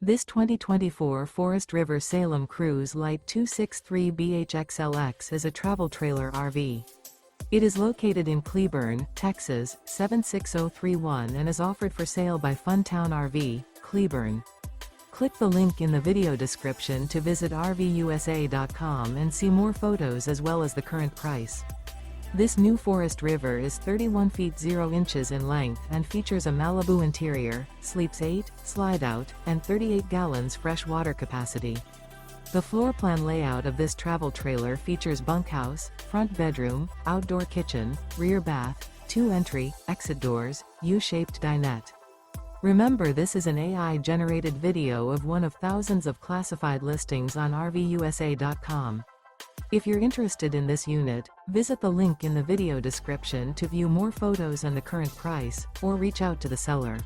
This 2024 Forest River Salem Cruise Lite 263BHXLX is a travel trailer RV. It is located in Cleburne, Texas, 76031 and is offered for sale by Funtown RV, Cleburne. Click the link in the video description to visit RVUSA.com and see more photos as well as the current price. This new Forest River is 31 feet 0 inches in length and features a MALIBU interior, sleeps 8, Slideout, and 38 gallons fresh water capacity. The floor plan layout of this travel trailer features bunkhouse, front bedroom, outdoor kitchen, rear bath, 2 entry, exit doors, U-shaped dinette. Remember, this is an AI-generated video of one of thousands of classified listings on RVUSA.com. If you're interested in this unit, visit the link in the video description to view more photos and the current price, or reach out to the seller.